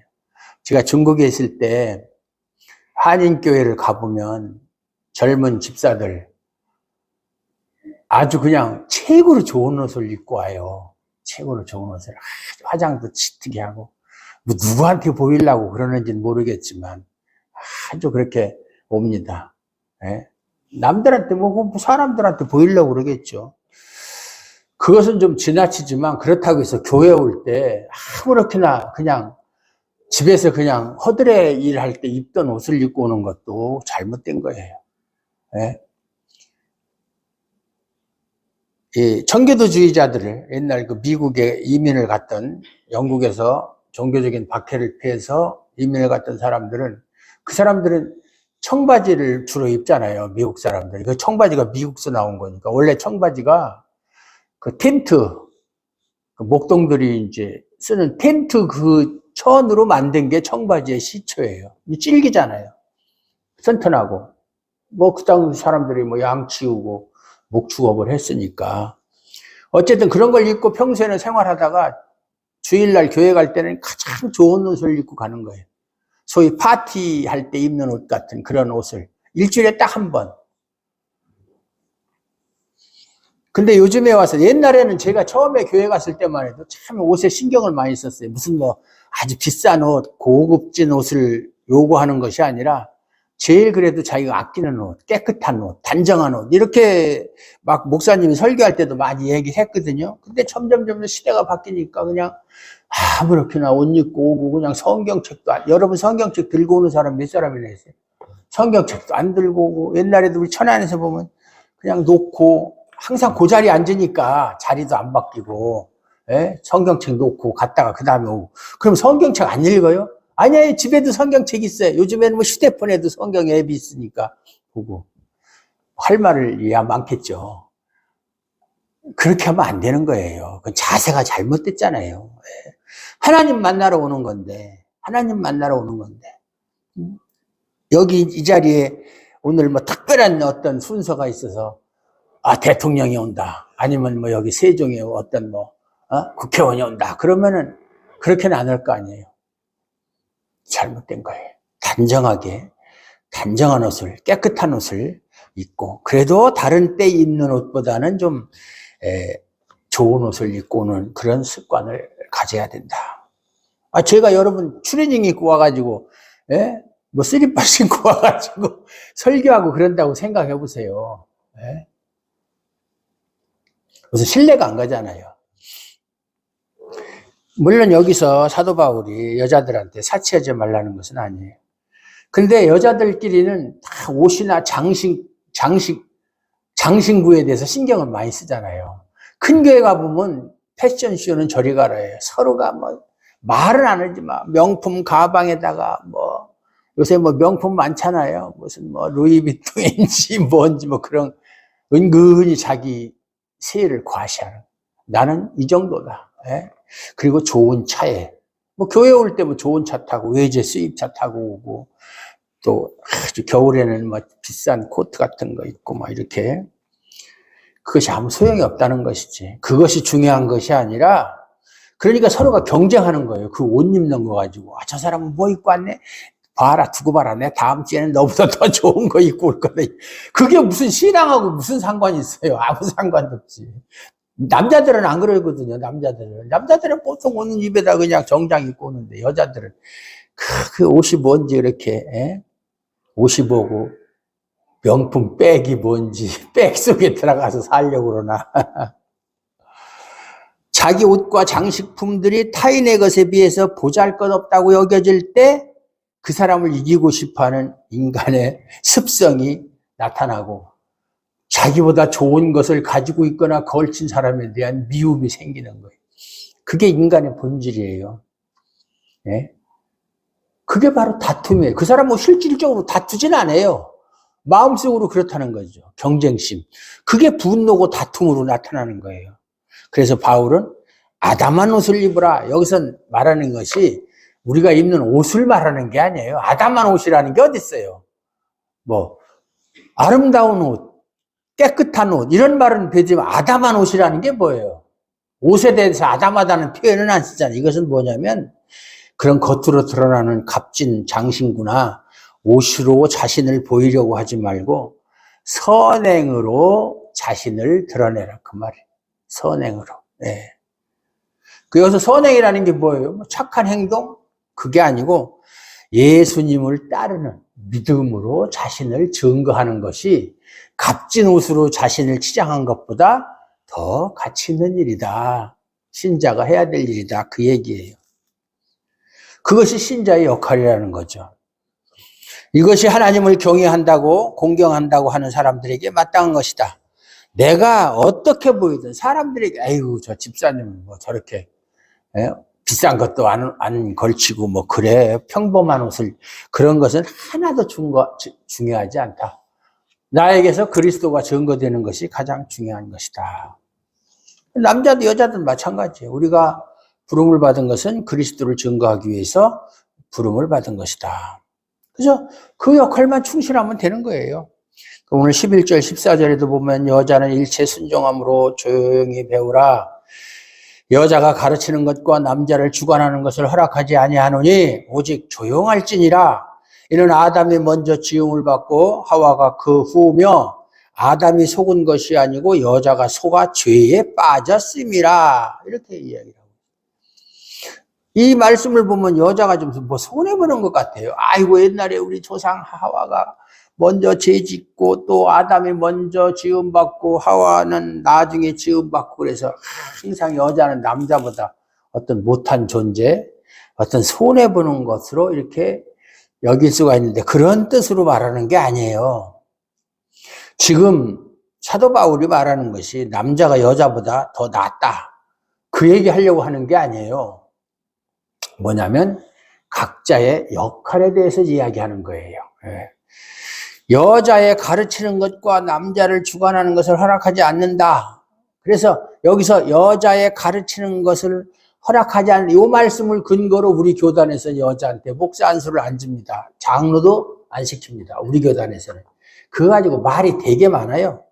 제가 중국에 있을 때 한인교회를 가보면 젊은 집사들 아주 그냥 최고로 좋은 옷을 입고 와요. 최고로 좋은 옷을 화장도 짙게 하고 누구한테 보이려고 그러는지는 모르겠지만 아주 그렇게 옵니다. 예? 남들한테 사람들한테 보이려고 그러겠죠. 그것은 좀 지나치지만 그렇다고 해서 교회 올 때 아무렇게나 그냥 집에서 그냥 허드레 일할 때 입던 옷을 입고 오는 것도 잘못된 거예요. 예? 이 청교도주의자들을 옛날 그 미국에 이민을 갔던 영국에서 종교적인 박해를 피해서 이민을 갔던 사람들은 그 사람들은 청바지를 주로 입잖아요. 미국 사람들이. 그 청바지가 미국에서 나온 거니까. 원래 청바지가 그 텐트, 그 목동들이 이제 쓰는 텐트 그 천으로 만든 게 청바지의 시초예요. 질기잖아요. 튼튼하고. 그 당시 사람들이 양 치우고 목축업을 했으니까. 어쨌든 그런 걸 입고 평소에는 생활하다가 주일날 교회 갈 때는 가장 좋은 옷을 입고 가는 거예요. 소위 파티할 때 입는 옷 같은 그런 옷을 일주일에 딱 한 번. 근데 요즘에 와서 옛날에는 제가 처음에 교회 갔을 때만 해도 참 옷에 신경을 많이 썼어요. 무슨 아주 비싼 옷, 고급진 옷을 요구하는 것이 아니라 제일 그래도 자기가 아끼는 옷, 깨끗한 옷, 단정한 옷 이렇게 막 목사님이 설교할 때도 많이 얘기했거든요. 근데 점점 시대가 바뀌니까 그냥 아무렇게나 옷 입고 오고 그냥 성경책도 여러분 성경책 들고 오는 사람 몇 사람이나 있어요? 성경책도 안 들고 오고 옛날에도 우리 천안에서 보면 그냥 놓고 항상 그 자리에 앉으니까 자리도 안 바뀌고 성경책 놓고 갔다가 그 다음에 오고 그럼 성경책 안 읽어요? 아니에요. 집에도 성경책 있어요. 요즘에는 휴대폰에도 성경 앱이 있으니까 보고 할 말을 이야 많겠죠. 그렇게 하면 안 되는 거예요. 그 자세가 잘못됐잖아요. 하나님 만나러 오는 건데 여기 이 자리에 오늘 특별한 어떤 순서가 있어서 대통령이 온다. 아니면 여기 세종에 어떤 국회의원이 온다. 그러면은 그렇게는 안 할 거 아니에요. 잘못된 거예요. 단정한 옷을, 깨끗한 옷을 입고, 그래도 다른 때 입는 옷보다는 좀, 좋은 옷을 입고 오는 그런 습관을 가져야 된다. 제가 여러분 추리닝 입고 와가지고, 슬리퍼 신고 와가지고 설교하고 그런다고 생각해 보세요. 그래서 신뢰가 안 가잖아요. 물론 여기서 사도 바울이 여자들한테 사치하지 말라는 것은 아니에요. 근데 여자들끼리는 다 옷이나 장신구에 대해서 신경을 많이 쓰잖아요. 큰 교회 가보면 패션쇼는 저리 가라예요. 서로가 말은 안 하지만 명품 가방에다가 요새 명품 많잖아요. 무슨 루이비통인지 뭔지 그런 은근히 자기 세를 과시하는. 나는 이 정도다. 그리고 좋은 차에, 뭐 교회 올 때 뭐 좋은 차 타고, 외제 수입차 타고 오고, 또 아주 겨울에는 뭐 비싼 코트 같은 거 입고 막 이렇게. 그것이 아무 소용이 없다는 것이지. 그것이 중요한 것이 아니라, 그러니까 서로가 경쟁하는 거예요. 그 옷 입는 거 가지고. 아, 저 사람은 뭐 입고 왔네? 봐라, 두고 봐라. 내 다음 주에는 너보다 더 좋은 거 입고 올 거다. 그게 무슨 신앙하고 무슨 상관이 있어요? 아무 상관도 없지. 남자들은 안 그러거든요, 남자들은. 남자들은 보통 오는 입에다 그냥 정장 입고 오는데, 여자들은 그 옷이 뭔지 이렇게, 옷이 뭐고, 명품 백이 뭔지, 백 속에 들어가서 살려고 그러나. 자기 옷과 장식품들이 타인의 것에 비해서 보잘것없다고 여겨질 때 그 사람을 이기고 싶어하는 인간의 습성이 나타나고 자기보다 좋은 것을 가지고 있거나 걸친 사람에 대한 미움이 생기는 거예요. 그게 인간의 본질이에요. 네? 그게 바로 다툼이에요. 그 사람은 실질적으로 다투진 않아요. 마음속으로 그렇다는 거죠. 경쟁심. 그게 분노고 다툼으로 나타나는 거예요. 그래서 바울은 아담한 옷을 입으라. 여기서 말하는 것이 우리가 입는 옷을 말하는 게 아니에요. 아담한 옷이라는 게 어디 있어요? 뭐 아름다운 옷, 깨끗한 옷 이런 말은 되지만 아담한 옷이라는 게 뭐예요? 옷에 대해서 아담하다는 표현은 안 쓰잖아요. 이것은 뭐냐면 그런 겉으로 드러나는 값진 장신구나 옷으로 자신을 보이려고 하지 말고 선행으로 자신을 드러내라 그 말이에요. 선행으로. 네. 여기서 선행이라는 게 뭐예요? 착한 행동? 그게 아니고 예수님을 따르는 믿음으로 자신을 증거하는 것이 값진 옷으로 자신을 치장한 것보다 더 가치 있는 일이다. 신자가 해야 될 일이다. 그 얘기예요. 그것이 신자의 역할이라는 거죠. 이것이 하나님을 경외한다고 공경한다고 하는 사람들에게 마땅한 것이다. 내가 어떻게 보이든 사람들에게 아이고 저 집사님은 뭐 저렇게 비싼 것도 안 걸치고 뭐 그래 평범한 옷을 그런 것은 하나도 중요하지 않다. 나에게서 그리스도가 증거되는 것이 가장 중요한 것이다. 남자도 여자든 마찬가지예요. 우리가 부름을 받은 것은 그리스도를 증거하기 위해서 부름을 받은 것이다. 그래서 그 역할만 충실하면 되는 거예요. 오늘 11절 14절에도 보면 여자는 일체 순종함으로 조용히 배우라. 여자가 가르치는 것과 남자를 주관하는 것을 허락하지 아니하노니 오직 조용할지니라. 이는 아담이 먼저 지음을 받고 하와가 그 후며 아담이 속은 것이 아니고 여자가 속아 죄에 빠졌음이라. 이렇게 이야기하고 이 말씀을 보면 여자가 좀 뭐 손해보는 것 같아요. 아이고 옛날에 우리 조상 하와가 먼저 죄 짓고 또 아담이 먼저 지음받고 하와는 나중에 지음받고 그래서 항상 여자는 남자보다 어떤 못한 존재, 어떤 손해보는 것으로 이렇게 여길 수가 있는데 그런 뜻으로 말하는 게 아니에요. 지금 사도 바울이 말하는 것이 남자가 여자보다 더 낫다. 그 얘기 하려고 하는 게 아니에요. 뭐냐면 각자의 역할에 대해서 이야기하는 거예요. 여자의 가르치는 것과 남자를 주관하는 것을 허락하지 않는다. 그래서 여기서 여자의 가르치는 것을 허락하지 않는 이 말씀을 근거로 우리 교단에서 여자한테 목사 안수를 안 줍니다. 장로도 안 시킵니다. 우리 교단에서는. 그거 가지고 말이 되게 많아요.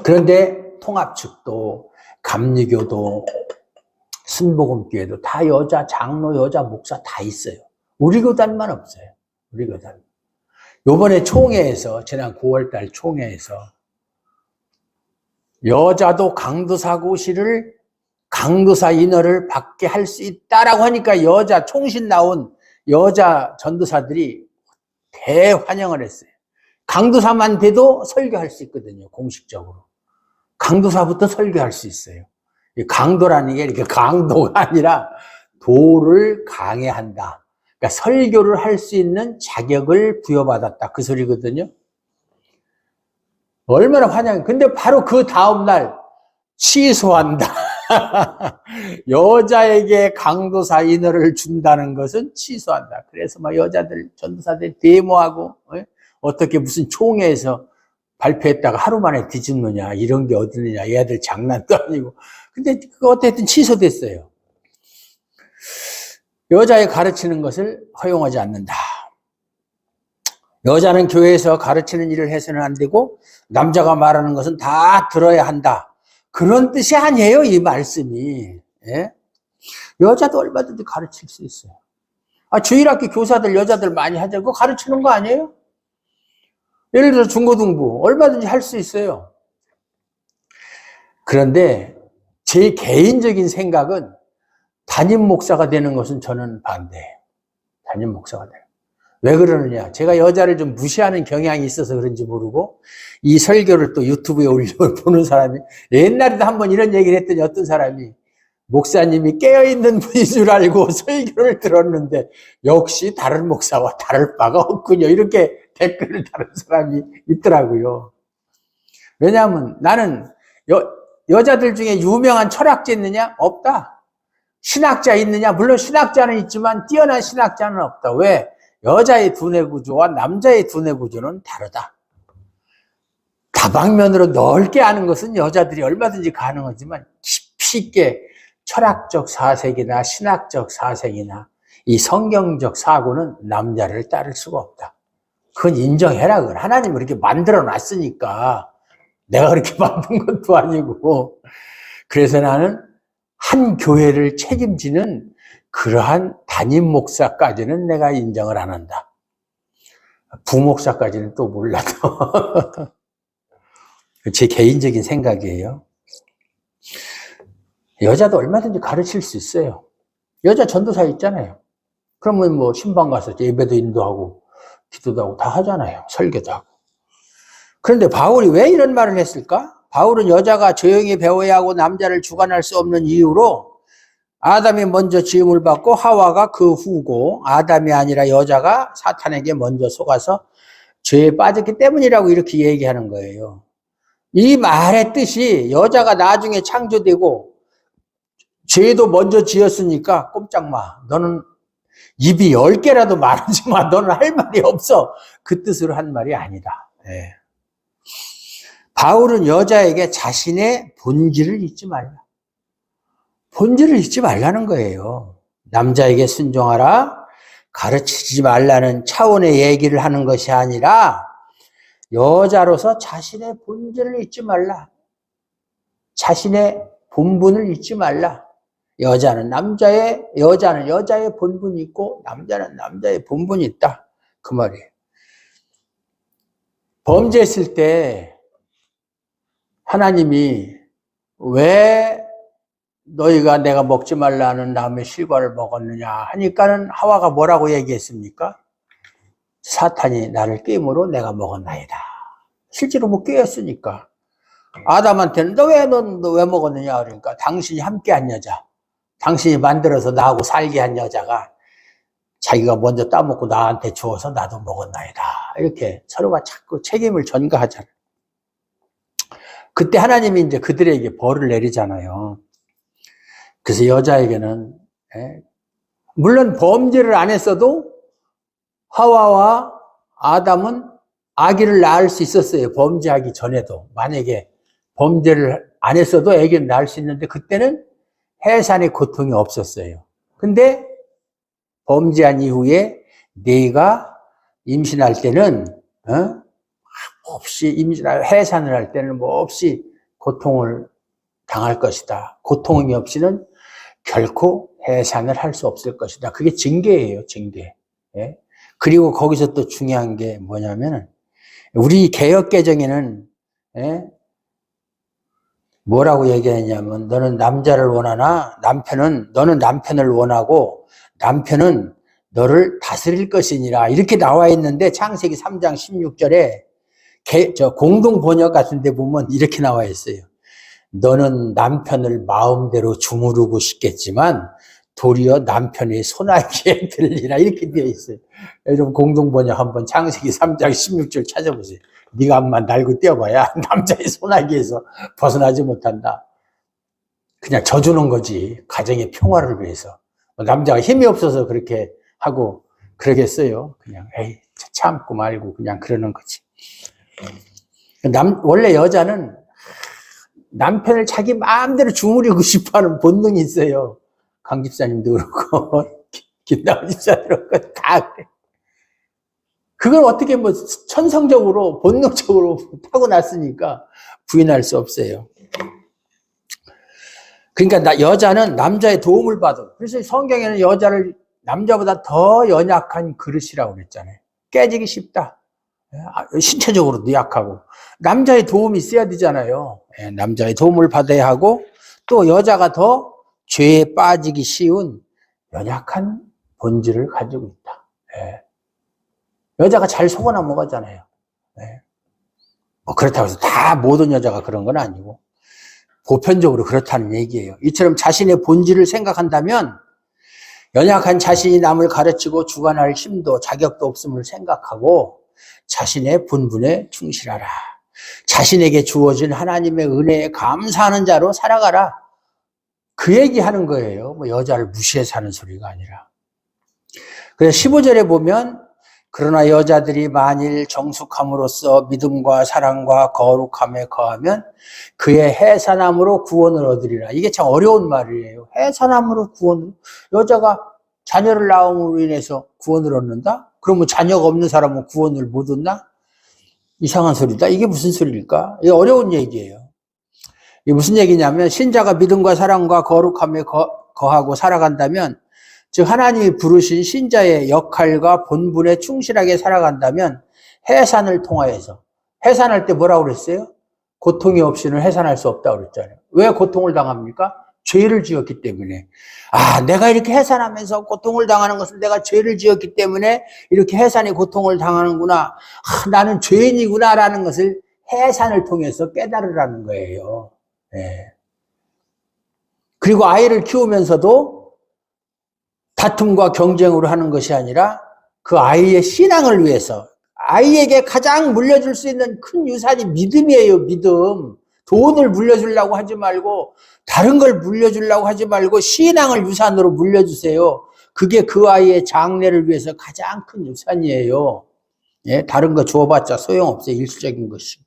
그런데 통합 측도 감리교도 순복음교회도 다 여자 장로, 여자 목사 다 있어요. 우리 교단만 없어요. 우리 교단. 요번에 총회에서 지난 9월달 총회에서 여자도 강도사 고시를 강도사 인허를 받게 할 수 있다라고 하니까 여자 총신 나온 여자 전도사들이 대환영을 했어요. 강도사만 돼도 설교할 수 있거든요. 공식적으로. 강도사부터 설교할 수 있어요. 강도라는 게 이렇게 강도가 아니라 도를 강해한다. 그러니까 설교를 할 수 있는 자격을 부여받았다. 그 소리거든요. 얼마나 환영해. 근데 바로 그 다음날 취소한다. 여자에게 강도사 인허를 준다는 것은 취소한다. 그래서 막 여자들, 전도사들 데모하고, 어떻게 무슨 총회에서 발표했다가 하루 만에 뒤집느냐, 이런 게 어디느냐, 얘들 장난도 아니고. 근데 그거 어쨌든 취소됐어요. 여자의 가르치는 것을 허용하지 않는다. 여자는 교회에서 가르치는 일을 해서는 안 되고 남자가 말하는 것은 다 들어야 한다. 그런 뜻이 아니에요, 이 말씀이. 예? 여자도 얼마든지 가르칠 수 있어요. 주일학교 교사들 여자들 많이 하죠. 그거 가르치는 거 아니에요? 예를 들어 중고등부 얼마든지 할 수 있어요. 그런데 제 개인적인 생각은 담임 목사가 되는 것은 저는 반대해요. 담임 목사가 돼요. 왜 그러느냐? 제가 여자를 좀 무시하는 경향이 있어서 그런지 모르고 이 설교를 또 유튜브에 올려보는 사람이, 옛날에도 한번 이런 얘기를 했더니 어떤 사람이 목사님이 깨어있는 분인 줄 알고 설교를 들었는데 역시 다른 목사와 다를 바가 없군요. 이렇게 댓글을 다는 사람이 있더라고요. 왜냐하면 나는 여자들 중에 유명한 철학자 있느냐? 없다. 신학자 있느냐? 물론 신학자는 있지만 뛰어난 신학자는 없다. 왜? 여자의 두뇌 구조와 남자의 두뇌 구조는 다르다. 다방면으로 넓게 아는 것은 여자들이 얼마든지 가능하지만 깊이 있게 철학적 사색이나 신학적 사색이나 이 성경적 사고는 남자를 따를 수가 없다. 그건 인정해라. 그건 하나님이 그렇게 만들어 놨으니까. 내가 그렇게 만든 것도 아니고. 그래서 나는 한 교회를 책임지는 그러한 담임 목사까지는 내가 인정을 안 한다. 부목사까지는 또 몰라도. 제 개인적인 생각이에요. 여자도 얼마든지 가르칠 수 있어요. 여자 전도사 있잖아요. 그러면 뭐 신방 가서 예배도 인도하고 기도도 하고 다 하잖아요. 설교도 하고. 그런데 바울이 왜 이런 말을 했을까? 바울은 여자가 조용히 배워야 하고 남자를 주관할 수 없는 이유로 아담이 먼저 지음을 받고 하와가 그 후고 아담이 아니라 여자가 사탄에게 먼저 속아서 죄에 빠졌기 때문이라고 이렇게 얘기하는 거예요. 이 말의 뜻이 여자가 나중에 창조되고 죄도 먼저 지었으니까 꼼짝 마. 너는 입이 10개라도 말하지 마. 너는 할 말이 없어. 그 뜻으로 한 말이 아니다. 네. 바울은 여자에게 자신의 본질을 잊지 말라. 본질을 잊지 말라는 거예요. 남자에게 순종하라, 가르치지 말라는 차원의 얘기를 하는 것이 아니라 여자로서 자신의 본질을 잊지 말라. 자신의 본분을 잊지 말라. 여자는 여자의 본분이 있고 남자는 남자의 본분이 있다. 그 말이에요. 범죄했을 때 하나님이 왜 너희가 내가 먹지 말라는 나무의 실과를 먹었느냐 하니까는 하와가 뭐라고 얘기했습니까? 사탄이 나를 꾀임으로 내가 먹었나이다. 실제로 뭐 꾀였으니까. 아담한테는 너 왜 먹었느냐 그러니까 당신이 함께한 여자, 당신이 만들어서 나하고 살게 한 여자가 자기가 먼저 따먹고 나한테 주어서 나도 먹었나이다. 이렇게 서로가 자꾸 책임을 전가하잖아요. 그때 하나님이 이제 그들에게 벌을 내리잖아요. 그래서 여자에게는 물론 범죄를 안 했어도 하와와 아담은 아기를 낳을 수 있었어요. 범죄하기 전에도. 만약에 범죄를 안 했어도 아기를 낳을 수 있는데 그때는 해산의 고통이 없었어요. 근데 범죄한 이후에 네가 임신할 때는 없이 해산을 할 때는 뭐 없이 고통을 당할 것이다. 고통이 없이는 결코 해산을 할 수 없을 것이다. 그게 징계예요, 징계. 예? 그리고 거기서 또 중요한 게 뭐냐면은 우리 개역개정에는 뭐라고 얘기했냐면 너는 남자를 원하나 너는 남편을 원하고 남편은 너를 다스릴 것이니라 이렇게 나와 있는데 창세기 3장 16절에 공동 번역 같은 데 보면 이렇게 나와 있어요. 너는 남편을 마음대로 주무르고 싶겠지만 도리어 남편의 손아귀에 들리라 이렇게 되어 있어요. 여러분 공동 번역 한번 창세기 3장 16절 찾아보세요. 네가 한번 날고 뛰어봐야 남자의 손아귀에서 벗어나지 못한다. 그냥 져주는 거지. 가정의 평화를 위해서. 남자가 힘이 없어서 그렇게 하고 그러겠어요. 그냥 에이 참고 말고 그냥 그러는 거지. 원래 여자는 남편을 자기 마음대로 주무르고 싶어 하는 본능이 있어요. 강 집사님도 그렇고, 김나원 집사도 그렇고, 다 그래. 그걸 어떻게 뭐 천성적으로, 본능적으로 타고났으니까 부인할 수 없어요. 그러니까 여자는 남자의 도움을 받아. 그래서 성경에는 여자를 남자보다 더 연약한 그릇이라고 그랬잖아요. 깨지기 쉽다. 신체적으로도 약하고. 남자의 도움이 있어야 되잖아요. 남자의 도움을 받아야 하고, 또 여자가 더 죄에 빠지기 쉬운 연약한 본질을 가지고 있다. 여자가 잘 속아 넘어가잖아요. 뭐 그렇다고 해서 다 모든 여자가 그런 건 아니고, 보편적으로 그렇다는 얘기예요. 이처럼 자신의 본질을 생각한다면, 연약한 자신이 남을 가르치고 주관할 힘도 자격도 없음을 생각하고 자신의 본분에 충실하라. 자신에게 주어진 하나님의 은혜에 감사하는 자로 살아가라. 그 얘기하는 거예요. 뭐 여자를 무시해서 하는 소리가 아니라. 그래서 15절에 보면 그러나 여자들이 만일 정숙함으로써 믿음과 사랑과 거룩함에 거하면 그의 해산함으로 구원을 얻으리라. 이게 참 어려운 말이에요. 해산함으로 구원을. 여자가 자녀를 낳음으로 인해서 구원을 얻는다? 그러면 자녀가 없는 사람은 구원을 못 얻나? 이상한 소리다. 이게 무슨 소리일까? 이게 어려운 얘기예요. 이게 무슨 얘기냐면 신자가 믿음과 사랑과 거룩함에 거하고 살아간다면, 즉 하나님이 부르신 신자의 역할과 본분에 충실하게 살아간다면 해산을 통하여서, 해산할 때 뭐라고 그랬어요? 고통이 없이는 해산할 수 없다고 그랬잖아요. 왜 고통을 당합니까? 죄를 지었기 때문에. 내가 이렇게 해산하면서 고통을 당하는 것은 내가 죄를 지었기 때문에 이렇게 해산이 고통을 당하는구나. 나는 죄인이구나 라는 것을 해산을 통해서 깨달으라는 거예요. 그리고 아이를 키우면서도 다툼과 경쟁으로 하는 것이 아니라 그 아이의 신앙을 위해서, 아이에게 가장 물려줄 수 있는 큰 유산이 믿음이에요. 믿음. 돈을 물려주려고 하지 말고, 다른 걸 물려주려고 하지 말고 신앙을 유산으로 물려주세요. 그게 그 아이의 장래를 위해서 가장 큰 유산이에요. 다른 거 줘봤자 소용없어요. 일시적인 것이.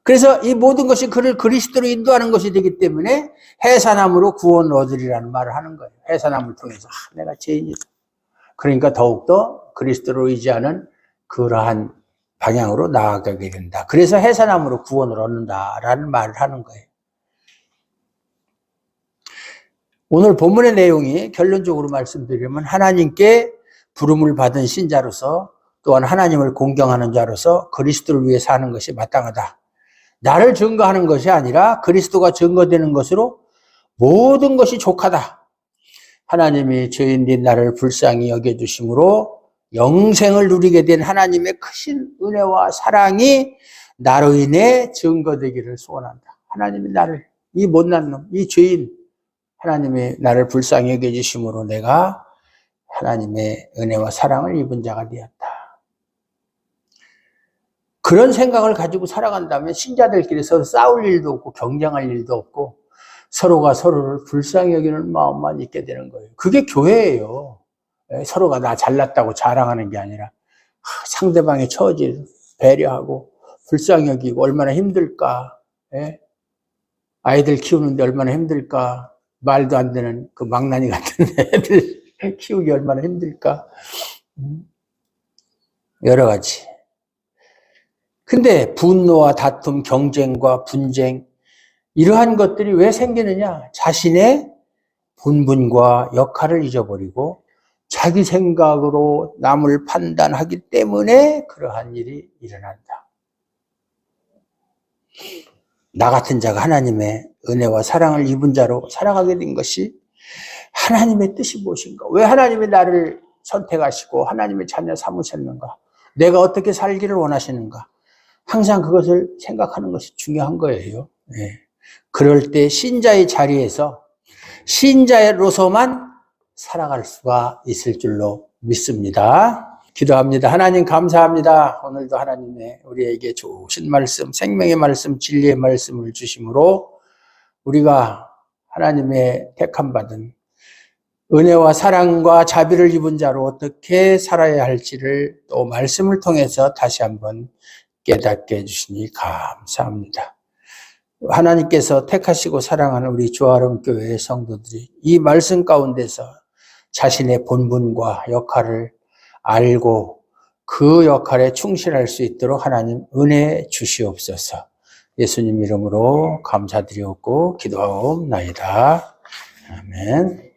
그래서 이 모든 것이 그를 그리스도로 인도하는 것이 되기 때문에 해산함으로 구원을 얻으리라는 말을 하는 거예요. 해산함을 통해서 내가 죄인이다. 그러니까 더욱더 그리스도로 의지하는 그러한 방향으로 나아가게 된다. 그래서 해산함으로 구원을 얻는다라는 말을 하는 거예요. 오늘 본문의 내용이 결론적으로 말씀드리면 하나님께 부름을 받은 신자로서 또한 하나님을 공경하는 자로서 그리스도를 위해 사는 것이 마땅하다. 나를 증거하는 것이 아니라 그리스도가 증거되는 것으로 모든 것이 족하다. 하나님이 죄인된 나를 불쌍히 여겨주심으로 영생을 누리게 된 하나님의 크신 은혜와 사랑이 나로 인해 증거되기를 소원한다. 하나님이 나를, 이 못난 놈, 이 죄인, 하나님이 나를 불쌍히 여겨주심으로 내가 하나님의 은혜와 사랑을 입은 자가 되었다. 그런 생각을 가지고 살아간다면 신자들끼리 서로 싸울 일도 없고 경쟁할 일도 없고 서로가 서로를 불쌍히 여기는 마음만 있게 되는 거예요. 그게 교회예요. 서로가 나 잘났다고 자랑하는 게 아니라 상대방의 처지를 배려하고 불쌍히 여기고 얼마나 힘들까. 아이들 키우는데 얼마나 힘들까. 말도 안 되는 그 망나니 같은 애들 키우기 얼마나 힘들까. 여러 가지. 근데 분노와 다툼, 경쟁과 분쟁, 이러한 것들이 왜 생기느냐? 자신의 본분과 역할을 잊어버리고 자기 생각으로 남을 판단하기 때문에 그러한 일이 일어난다. 나 같은 자가 하나님의 은혜와 사랑을 입은 자로 살아가게 된 것이 하나님의 뜻이 무엇인가? 왜 하나님이 나를 선택하시고 하나님의 자녀 삼으셨는가? 내가 어떻게 살기를 원하시는가? 항상 그것을 생각하는 것이 중요한 거예요. 그럴 때 신자의 자리에서 신자로서만 살아갈 수가 있을 줄로 믿습니다. 기도합니다. 하나님 감사합니다. 오늘도 하나님의 우리에게 좋으신 말씀, 생명의 말씀, 진리의 말씀을 주심으로 우리가 하나님의 택함받은 은혜와 사랑과 자비를 입은 자로 어떻게 살아야 할지를 또 말씀을 통해서 다시 한번 깨닫게 해주시니 감사합니다. 하나님께서 택하시고 사랑하는 우리 조아름교회의 성도들이 이 말씀 가운데서 자신의 본분과 역할을 알고 그 역할에 충실할 수 있도록 하나님 은혜 주시옵소서. 예수님 이름으로 감사드리옵고 기도하옵나이다. 아멘.